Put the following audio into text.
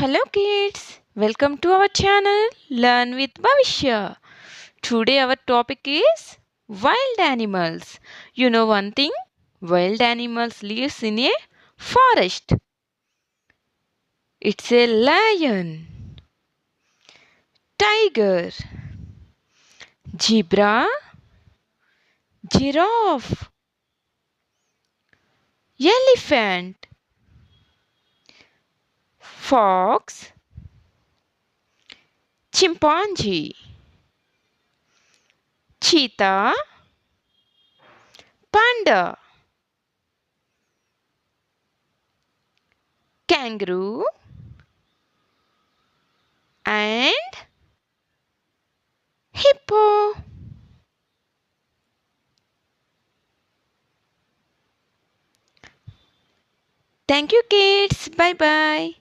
Hello kids, welcome to our channel Learn with Bhavishya. Today our topic is wild animals. You know one thing? Wild animals lives in a forest. It's a lion, tiger, zebra, giraffe, elephant, fox, chimpanzee, cheetah, panda, kangaroo and hippo. Thank you kids. Bye bye.